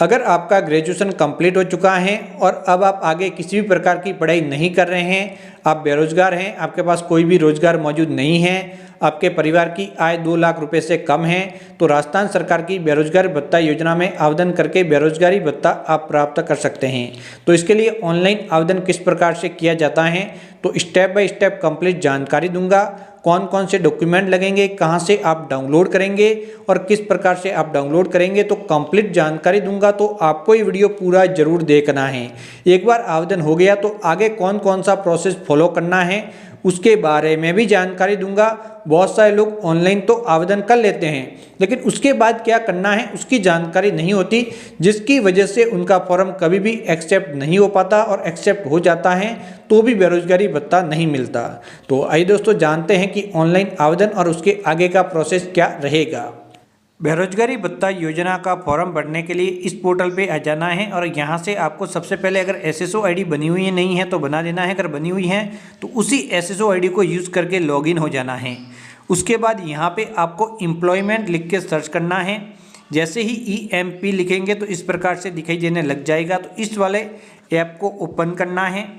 अगर आपका graduation complete हो चुका है और अब आप आगे किसी भी प्रकार की पढ़ाई नहीं कर रहे हैं, आप बेरोजगार हैं, आपके पास कोई भी रोजगार मौजूद नहीं है, आपके परिवार की आय 2 लाख रुपए से कम है, तो राजस्थान सरकार की बेरोजगारी भत्ता योजना में आवेदन करके बेरोजगारी भत्ता आप प्राप्त कर सकते हैं। तो इसके लिए ऑनलाइन आवेदन किस प्रकार से किया जाता है, तो स्टेप बाय स्टेप कंप्लीट जानकारी दूंगा। कौन कौन से डॉक्यूमेंट लगेंगे, कहां से आप डाउनलोड करेंगे और किस प्रकार से आप डाउनलोड करेंगे, तो कंप्लीट जानकारी दूंगा। तो आपको ये वीडियो पूरा जरूर देखना है। एक बार आवेदन हो गया तो आगे कौन कौन सा प्रोसेस फॉलो करना है उसके बारे में भी जानकारी दूंगा। बहुत सारे लोग ऑनलाइन तो आवेदन कर लेते हैं, लेकिन उसके बाद क्या करना है उसकी जानकारी नहीं होती, जिसकी वजह से उनका फॉर्म कभी भी एक्सेप्ट नहीं हो पाता और एक्सेप्ट हो जाता है तो भी बेरोजगारी भत्ता नहीं मिलता। तो आइए दोस्तों जानते हैं कि ऑनलाइन आवेदन और उसके आगे का प्रोसेस क्या रहेगा। बेरोजगारी भत्ता योजना का फॉर्म भरने के लिए इस पोर्टल पे आ जाना है और यहाँ से आपको सबसे पहले अगर एसएसओ आईडी बनी हुई है नहीं है तो बना देना है, अगर बनी हुई है तो उसी एसएसओ आईडी को यूज़ करके लॉगिन हो जाना है। उसके बाद यहाँ पे आपको एम्प्लॉयमेंट लिख के सर्च करना है। जैसे ही EMP लिखेंगे तो इस प्रकार से दिखाई देने लग जाएगा। तो इस वाले ऐप को ओपन करना है।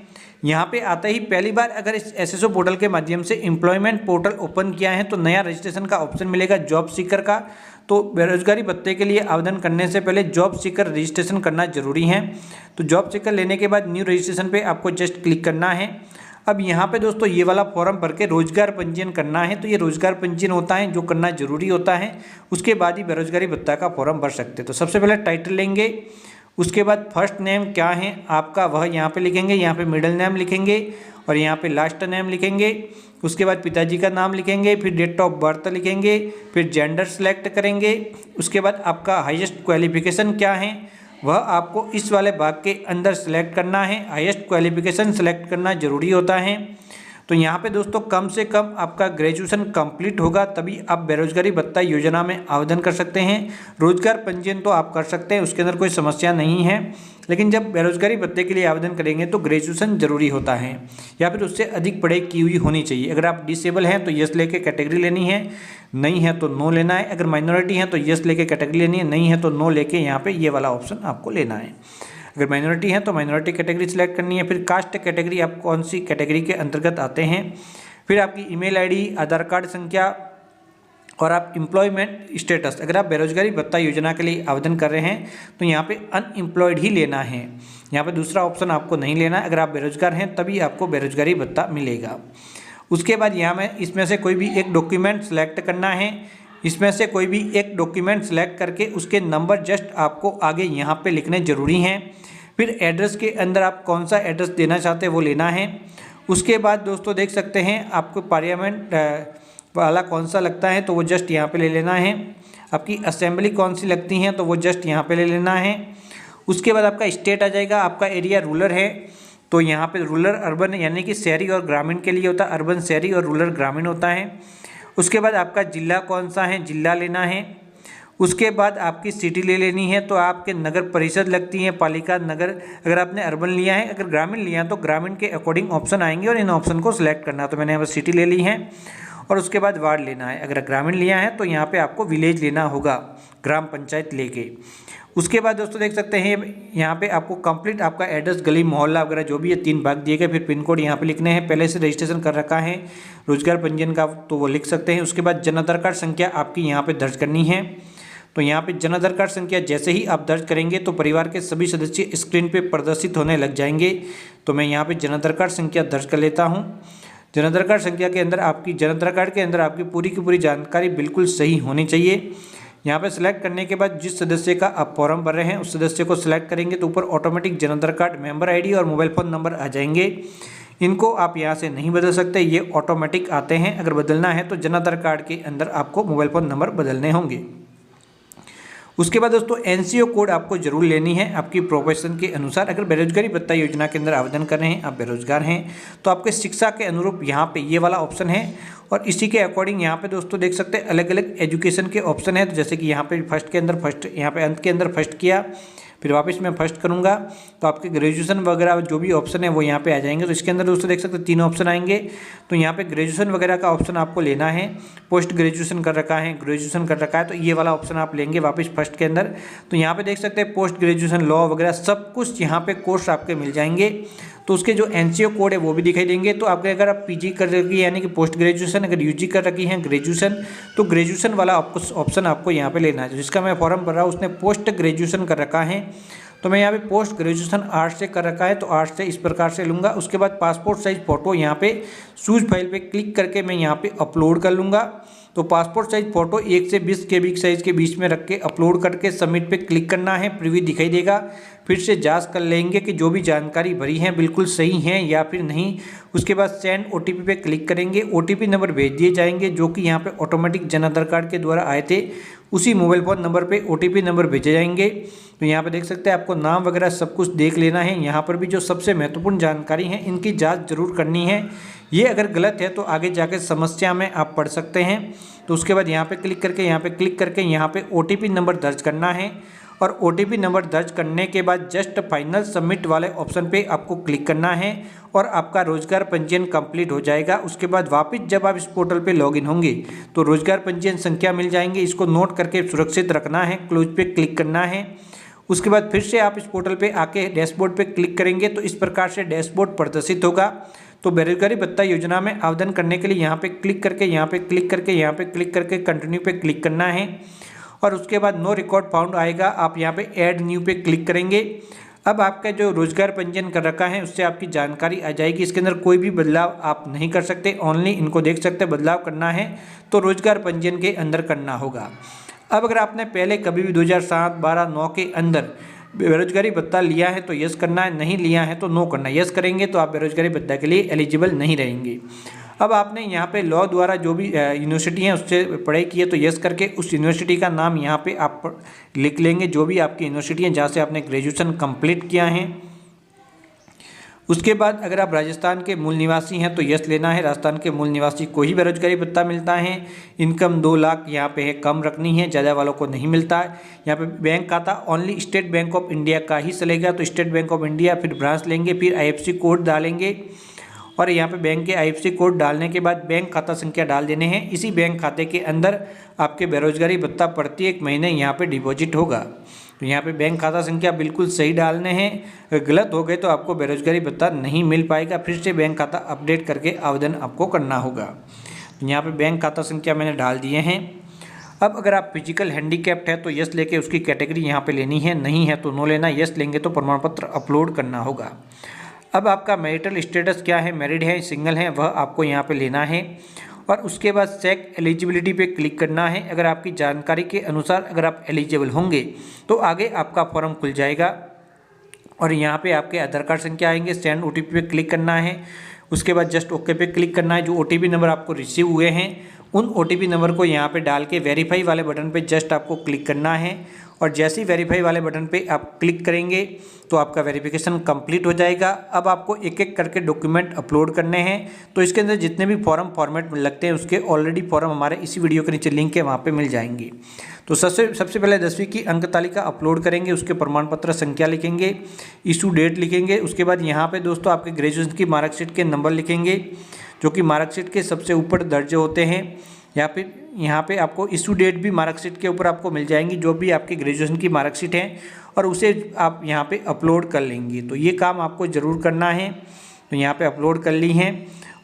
यहाँ पे आते ही पहली बार अगर इस एसएसओ पोर्टल के माध्यम से एम्प्लॉयमेंट पोर्टल ओपन किया है तो नया रजिस्ट्रेशन का ऑप्शन मिलेगा जॉब सीकर का। तो बेरोजगारी भत्ते के लिए आवेदन करने से पहले जॉब सीकर रजिस्ट्रेशन करना जरूरी है। तो जॉब सीकर लेने के बाद न्यू रजिस्ट्रेशन पे आपको जस्ट क्लिक करना है। अब यहाँ पे दोस्तों ये वाला फॉर्म भर के रोजगार पंजीयन करना है। तो ये रोजगार पंजीयन होता है जो करना जरूरी होता है, उसके बाद ही बेरोजगारी भत्ता का फॉर्म भर सकते हैं। तो सबसे पहले टाइटल लेंगे, उसके बाद फर्स्ट नेम क्या है आपका वह यहाँ पे लिखेंगे, यहाँ पे मिडिल नेम लिखेंगे और यहाँ पे लास्ट नेम लिखेंगे। उसके बाद पिताजी का नाम लिखेंगे, फिर डेट ऑफ बर्थ लिखेंगे, फिर जेंडर सेलेक्ट करेंगे। उसके बाद आपका हाईएस्ट क्वालिफिकेशन क्या है वह आपको इस वाले भाग के अंदर सेलेक्ट करना है। हाईएस्ट क्वालिफिकेशन सेलेक्ट करना जरूरी होता है। तो यहाँ पे दोस्तों कम से कम आपका ग्रेजुएशन कंप्लीट होगा तभी आप बेरोजगारी भत्ता योजना में आवेदन कर सकते हैं। रोजगार पंजीयन तो आप कर सकते हैं, उसके अंदर कोई समस्या नहीं है, लेकिन जब बेरोजगारी भत्ते के लिए आवेदन करेंगे तो ग्रेजुएशन जरूरी होता है या फिर उससे अधिक पढ़ाई की हुई होनी चाहिए। अगर आप डिसेबल हैं तो यस लेके कैटेगरी लेनी है, नहीं है तो नो लेना है। अगर माइनॉरिटी हैं तो यस लेके कैटेगरी लेनी है, नहीं है तो नो लेके यहाँ पे ये वाला ऑप्शन आपको लेना है। अगर माइनॉरिटी है तो माइनॉरिटी कैटेगरी सिलेक्ट करनी है। फिर कास्ट कैटेगरी, आप कौन सी कैटेगरी के अंतर्गत आते हैं। फिर आपकी ईमेल आईडी, आधार कार्ड संख्या और आप एम्प्लॉयमेंट स्टेटस। अगर आप बेरोजगारी भत्ता योजना के लिए आवेदन कर रहे हैं तो यहाँ पे अनएम्प्लॉयड ही लेना है, यहाँ पे दूसरा ऑप्शन आपको नहीं लेना है। अगर आप बेरोजगार हैं तभी आपको बेरोजगारी भत्ता मिलेगा। उसके बाद यहाँ में इसमें से कोई भी एक डॉक्यूमेंट सेलेक्ट करना है। इसमें से कोई भी एक डॉक्यूमेंट सेलेक्ट करके उसके नंबर जस्ट आपको आगे यहाँ पे लिखने जरूरी हैं। फिर एड्रेस के अंदर आप कौन सा एड्रेस देना चाहते हैं वो लेना है। उसके बाद दोस्तों देख सकते हैं आपको पार्लियामेंट वाला कौन सा लगता है तो वो जस्ट यहाँ पे ले लेना है। आपकी असेंबली कौन सी लगती हैं तो वो जस्ट यहाँ पे ले लेना है। उसके बाद आपका स्टेट आ जाएगा, आपका एरिया रूरल है तो यहाँ पे रूरल अर्बन यानी कि शहरी और ग्रामीण के लिए होता है, अर्बन शहरी और रूरल ग्रामीण होता है। उसके बाद आपका जिला कौन सा है, जिला लेना है। उसके बाद आपकी सिटी ले लेनी है तो आपके नगर परिषद लगती है, पालिका, नगर। अगर आपने अर्बन लिया है, अगर ग्रामीण लिया है तो ग्रामीण के अकॉर्डिंग ऑप्शन आएंगे और इन ऑप्शन को सिलेक्ट करना है। तो मैंने यहाँ पर सिटी ले ली है और उसके बाद वार्ड लेना है। अगर ग्रामीण लिया है तो यहाँ पे आपको विलेज लेना होगा, ग्राम पंचायत लेके। उसके बाद दोस्तों देख सकते हैं यहाँ पे आपको कंप्लीट आपका एड्रेस, गली, मोहल्ला वगैरह जो भी है 3 भाग दिए गए। फिर पिन कोड यहाँ पे लिखने हैं। पहले से रजिस्ट्रेशन कर रखा है रोजगार पंजीयन का तो वो लिख सकते हैं। उसके बाद जन आधार कार्ड संख्या आपकी यहाँ पे दर्ज करनी है। तो यहाँ पे जन आधार कार्ड संख्या जैसे ही आप दर्ज करेंगे तो परिवार के सभी सदस्य स्क्रीन पे प्रदर्शित होने लग जाएंगे। तो मैं यहाँ पे जन आधार कार्ड संख्या दर्ज कर लेता हूँ। जन आधार कार्ड संख्या के अंदर आपकी जन आधार कार्ड के अंदर आपकी पूरी की पूरी जानकारी बिल्कुल सही होनी चाहिए। यहाँ पे सिलेक्ट करने के बाद जिस सदस्य का आप फॉर्म भर रहे हैं उस सदस्य को सिलेक्ट करेंगे तो ऊपर automatic Jan Aadhaar card, member ID और मोबाइल फ़ोन नंबर आ जाएंगे। इनको आप यहाँ से नहीं बदल सकते, ये ऑटोमेटिक आते हैं। अगर बदलना है तो जन आधार कार्ड के अंदर आपको मोबाइल फ़ोन नंबर बदलने होंगे। उसके बाद दोस्तों एनसीओ कोड आपको जरूर लेनी है आपकी प्रोफेशन के अनुसार। अगर बेरोजगारी भत्ता योजना के अंदर आवेदन कर रहे हैं, आप बेरोजगार हैं तो आपके शिक्षा के अनुरूप यहाँ पे ये वाला ऑप्शन है और इसी के अकॉर्डिंग यहाँ पे दोस्तों देख सकते हैं अलग अलग एजुकेशन के ऑप्शन है। तो जैसे कि यहाँ पे फर्स्ट के अंदर फर्स्ट, यहाँ पे अंत के अंदर फर्स्ट किया, फिर वापस मैं फर्स्ट करूँगा तो आपके ग्रेजुएशन वगैरह जो भी ऑप्शन है वो यहाँ पे आ जाएंगे। तो इसके अंदर दोस्तों देख सकते हैं 3 ऑप्शन आएंगे। तो यहाँ पे ग्रेजुएशन वगैरह का ऑप्शन आपको लेना है, पोस्ट ग्रेजुएशन कर रखा है, ग्रेजुएशन कर रखा है, तो ये वाला ऑप्शन आप लेंगे वापस फर्स्ट के अंदर। तो यहाँ पे देख सकते हैं पोस्ट ग्रेजुएशन लॉ वगैरह सब कुछ यहाँ पे कोर्स आपके मिल जाएंगे। तो उसके जो एनसीओ कोड है वो भी दिखाई देंगे। तो आपके अगर आप पीजी कर रखी है यानी कि पोस्ट ग्रेजुएशन, अगर यूजी कर रखी है ग्रेजुएशन, तो ग्रेजुएशन वाला आपको ऑप्शन आपको यहाँ पे लेना है। जिसका मैं फॉर्म भर रहा हूँ उसने पोस्ट ग्रेजुएशन कर रखा है, तो मैं यहाँ पे पोस्ट ग्रेजुएशन आर्ट्स से कर रखा है, तो आर्ट्स से इस प्रकार से लूँगा। उसके बाद पासपोर्ट साइज़ फ़ोटो यहाँ पे चूज फाइल पे क्लिक करके मैं यहाँ पे अपलोड कर लूँगा। तो पासपोर्ट साइज़ फ़ोटो 1 से 20 KB साइज़ के बीच में रख के अपलोड करके सबमिट पे क्लिक करना है। प्रीव्यू दिखाई देगा। फिर से जांच कर लेंगे कि जो भी जानकारी भरी है बिल्कुल सही है या फिर नहीं। उसके बाद सेंड OTP पे क्लिक करेंगे। OTP नंबर भेज दिए जाएंगे जो कि यहाँ पे ऑटोमेटिक जन आधार कार्ड के द्वारा आए थे, उसी मोबाइल फ़ोन नंबर पे OTP नंबर भेजे जाएंगे। तो यहाँ पे देख सकते हैं आपको नाम वगैरह सब कुछ देख लेना है। यहाँ पर भी जो सबसे महत्वपूर्ण जानकारी है इनकी जाँच जरूर करनी है। ये अगर गलत है तो आगे जाकर समस्या में आप पढ़ सकते हैं। तो उसके बाद यहाँ पे क्लिक करके यहाँ पे OTP नंबर दर्ज करना है और OTP नंबर दर्ज करने के बाद जस्ट फाइनल सबमिट वाले ऑप्शन पे आपको क्लिक करना है और आपका रोजगार पंजीयन कंप्लीट हो जाएगा। उसके बाद वापस जब आप इस पोर्टल पे लॉगिन होंगे तो रोजगार पंजीयन संख्या मिल जाएंगे, इसको नोट करके सुरक्षित रखना है, क्लोज पे क्लिक करना है। उसके बाद फिर से आप इस पोर्टल पे आके डैशबोर्ड पे क्लिक करेंगे तो इस प्रकार से डैशबोर्ड प्रदर्शित होगा। तो बेरोजगारी भत्ता योजना में आवेदन करने के लिए यहाँ पे क्लिक करके कंटिन्यू पे क्लिक करना है और उसके बाद नो रिकॉर्ड फाउंड आएगा, आप यहाँ पे ऐड न्यू पे क्लिक करेंगे। अब आपका जो रोजगार पंजीयन कर रखा है उससे आपकी जानकारी आ जाएगी। इसके अंदर कोई भी बदलाव आप नहीं कर सकते, ओनली इनको देख सकते, बदलाव करना है तो रोजगार पंजीयन के अंदर करना होगा। अब अगर आपने पहले कभी भी 2007, 12, 9 के अंदर बेरोजगारी भत्ता लिया है तो यस करना है, नहीं लिया है तो नो करना है। यस करेंगे तो आप बेरोजगारी भत्ता के लिए एलिजिबल नहीं रहेंगे। अब आपने यहाँ पे लॉ द्वारा जो भी यूनिवर्सिटी है उससे पढ़ाई की है तो यस करके उस यूनिवर्सिटी का नाम यहाँ पे आप लिख लेंगे, जो भी आपकी यूनिवर्सिटी है जहाँ से आपने ग्रेजुएशन कंप्लीट किया है। उसके बाद अगर आप राजस्थान के मूल निवासी हैं तो यस लेना है, राजस्थान के मूल निवासी को ही बेरोजगारी भत्ता मिलता है। इनकम 2 लाख यहाँ पे है, कम रखनी है, ज़्यादा वालों को नहीं मिलता है। यहाँ पे बैंक खाता only state bank of India का ही चलेगा, तो स्टेट बैंक ऑफ इंडिया फिर ब्रांच लेंगे, फिर IFSC कोड डालेंगे और यहाँ पे बैंक के IFSC कोड डालने के बाद बैंक खाता संख्या डाल देने हैं। इसी बैंक खाते के अंदर आपके बेरोजगारी भत्ता प्रत्येक महीने यहाँ पे डिपॉजिट होगा। तो यहाँ पे बैंक खाता संख्या बिल्कुल सही डालने हैं, अगर गलत हो गए तो आपको बेरोजगारी भत्ता नहीं मिल पाएगा। फिर से बैंक खाता अपडेट करके आवेदन आपको करना होगा। तो यहाँ पे बैंक खाता संख्या मैंने डाल दिए हैं। अब अगर आप फिजिकल हैंडीकैप्ड है तो यस लेके उसकी कैटेगरी यहाँ पे लेनी है, नहीं है तो नो लेना। यस लेंगे तो प्रमाण पत्र अपलोड करना होगा। अब आपका मैरिटल स्टेटस क्या है, मैरिड है, सिंगल है, वह आपको यहाँ पे लेना है और उसके बाद चेक एलिजिबिलिटी पे क्लिक करना है। अगर आपकी जानकारी के अनुसार अगर आप एलिजिबल होंगे तो आगे आपका फॉर्म खुल जाएगा और यहाँ पे आपके आधार कार्ड संख्या आएंगे। सेंड OTP पे क्लिक करना है। उसके बाद जस्ट ओके पे क्लिक करना है। जो OTP नंबर आपको रिसीव हुए हैं उन OTP नंबर को यहाँ पे डाल के वेरीफाई वाले बटन पे जस्ट आपको क्लिक करना है और जैसे ही वेरीफाई वाले बटन पे आप क्लिक करेंगे तो आपका वेरिफिकेशन कंप्लीट हो जाएगा। अब आपको एक एक करके डॉक्यूमेंट अपलोड करने हैं। तो इसके अंदर जितने भी फॉर्मेट लगते हैं उसके ऑलरेडी फॉर्म हमारे इसी वीडियो के नीचे लिंक है, वहाँ पे मिल जाएंगे। तो सबसे पहले 10वीं की अंक तालिका अपलोड करेंगे, उसके प्रमाण पत्र संख्या लिखेंगे, इशू डेट लिखेंगे। उसके बाद यहाँ पे दोस्तों आपके ग्रेजुएशन की मार्कशीट के नंबर लिखेंगे जो कि मार्कशीट के सबसे ऊपर दर्ज होते हैं, या फिर यहाँ पे आपको इशू डेट भी मार्कशीट के ऊपर आपको मिल जाएंगी जो भी आपकी ग्रेजुएशन की मार्कशीट है, और उसे आप यहाँ पे अपलोड कर लेंगे। तो ये काम आपको ज़रूर करना है। तो यहाँ पे अपलोड कर ली हैं।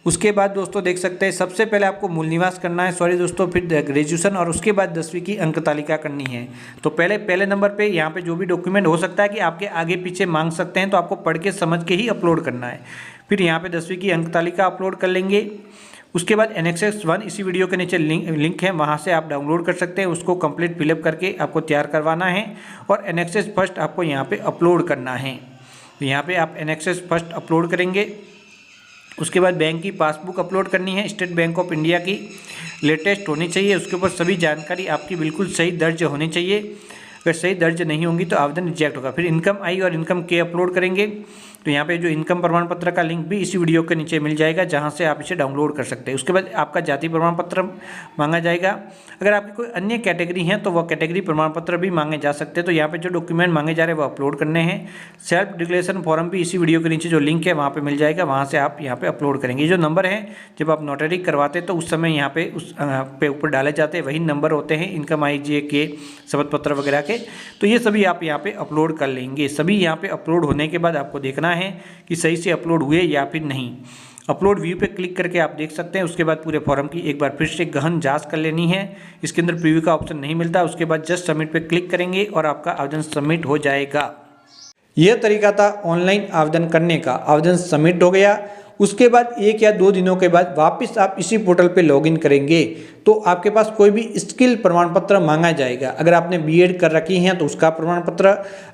उसके बाद दोस्तों देख सकते हैं सबसे पहले आपको मूल निवास करना है, फिर ग्रेजुएशन और उसके बाद 10वीं की अंक तालिका करनी है। तो पहले नंबर पे यहाँ पे जो भी डॉक्यूमेंट हो सकता है कि आपके आगे पीछे मांग सकते हैं, तो आपको पढ़ के समझ के ही अपलोड करना है। फिर यहाँ पे 10वीं की अंक तालिका अपलोड कर लेंगे। उसके बाद एनेक्सेस 1 इसी वीडियो के नीचे लिंक है, वहाँ से आप डाउनलोड कर सकते हैं। उसको कंप्लीट फिलअप करके आपको तैयार करवाना है और एनेक्सेस फर्स्ट आपको यहाँ पे अपलोड करना है। तो यहाँ पे आप एनेक्सेस फर्स्ट अपलोड करेंगे। उसके बाद बैंक की पासबुक अपलोड करनी है, स्टेट बैंक ऑफ इंडिया की लेटेस्ट होनी चाहिए। उसके ऊपर सभी जानकारी आपकी बिल्कुल सही दर्ज होनी चाहिए। अगर सही दर्ज नहीं होंगी तो आवेदन रिजेक्ट होगा। फिर इनकम आई और इनकम के अपलोड करेंगे। तो यहाँ पे जो इनकम प्रमाण पत्र का लिंक भी इसी वीडियो के नीचे मिल जाएगा, जहाँ से आप इसे डाउनलोड कर सकते हैं। उसके बाद आपका जाति प्रमाण पत्र मांगा जाएगा। अगर आपकी कोई अन्य कैटेगरी है तो वह कैटेगरी प्रमाण पत्र भी मांगे जा सकते हैं। तो यहाँ पे जो डॉक्यूमेंट मांगे जा रहे हैं वो अपलोड करने हैं। सेल्फ डिक्लेरेशन फॉर्म भी इसी वीडियो के नीचे जो लिंक है वहाँ पे मिल जाएगा, वहाँ से आप यहाँ पे अपलोड करेंगे। ये जो नंबर है जब आप नोटरी करवाते हैं तो उस समय यहाँ पे उस पे ऊपर डाले जाते हैं वही नंबर होते हैं इनकम IGA के, शपथ पत्र वगैरह के। तो ये सभी आप यहाँ पे अपलोड कर लेंगे। सभी यहाँ पे अपलोड होने के बाद आपको देखना है कि सही से अपलोड हुए या फिर नहीं। अपलोड व्यू पे क्लिक करके आप देख सकते हैं। उसके बाद पूरे फॉर्म की एक बार फिर से गहन जांच कर लेनी है। इसके अंदर प्रीव्यू का ऑप्शन नहीं मिलता। उसके बाद जस्ट सबमिट पे क्लिक करेंगे और आपका आवेदन सबमिट हो जाएगा। यह तरीका था ऑनलाइन आवेदन करने का। आवेदन सबमिट हो गया, उसके बाद 1 या 2 दिनों के बाद वापस आप इसी पोर्टल पे लॉगिन करेंगे तो आपके पास कोई भी स्किल प्रमाण पत्र मांगा जाएगा। अगर आपने B.Ed कर रखी है तो उसका प्रमाण पत्र,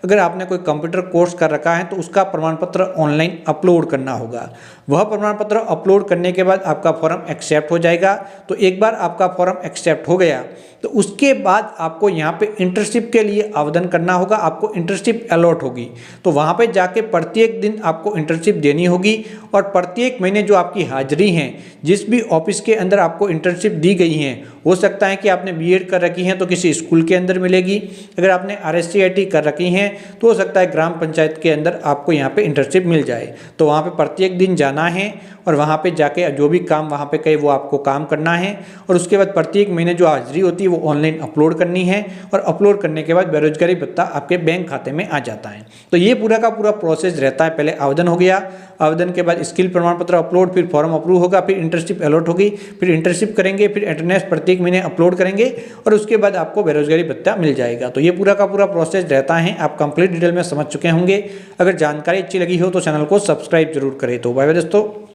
अगर आपने कोई कंप्यूटर कोर्स कर रखा है तो उसका प्रमाण पत्र ऑनलाइन अपलोड करना होगा। वह प्रमाण पत्र अपलोड करने के बाद आपका फॉर्म एक्सेप्ट हो जाएगा। तो एक बार आपका फॉर्म एक्सेप्ट हो गया तो उसके बाद आपको यहाँ पे इंटर्नशिप के लिए आवेदन करना होगा। आपको इंटर्नशिप अलॉट होगी तो वहाँ पे जाके प्रत्येक दिन आपको इंटर्नशिप देनी होगी और प्रत्येक महीने जो आपकी हाजिरी है, जिस भी ऑफिस के अंदर आपको इंटर्नशिप दी गई है, हो सकता है कि आपने B.Ed कर रखी है तो किसी स्कूल के अंदर मिलेगी। अगर आपने RSC-IT कर रखी है तो हो सकता है ग्राम पंचायत के अंदर आपको यहाँ पे इंटर्नशिप मिल जाए। तो वहाँ पे प्रत्येक दिन जाना है और वहाँ पे जाके जो भी काम वहाँ पे कहे वो आपको काम करना है और उसके बाद प्रत्येक महीने जो हाजिरी होती है वो ऑनलाइन अपलोड करनी है और अपलोड करने के बाद बेरोजगारी भत्ता आपके बैंक खाते में आ जाता है। तो ये पूरा का पूरा प्रोसेस रहता है। पहले आवेदन हो गया, आवेदन के बाद स्किल प्रमाण पत्र अपलोड, फिर फॉर्म अप्रूव होगा, फिर इंटर्नशिप अलॉट होगी, फिर इंटर्नशिप करेंगे, फिर अटेंडेंस प्रत्येक महीने अपलोड करेंगे और उसके बाद आपको बेरोजगारी भत्ता मिल जाएगा। तो ये पूरा का पूरा प्रोसेस रहता है। आप कंप्लीट डिटेल में समझ चुके होंगे। अगर जानकारी अच्छी लगी हो तो चैनल को सब्सक्राइब जरूर करें। तो बाय बाय दोस्तों।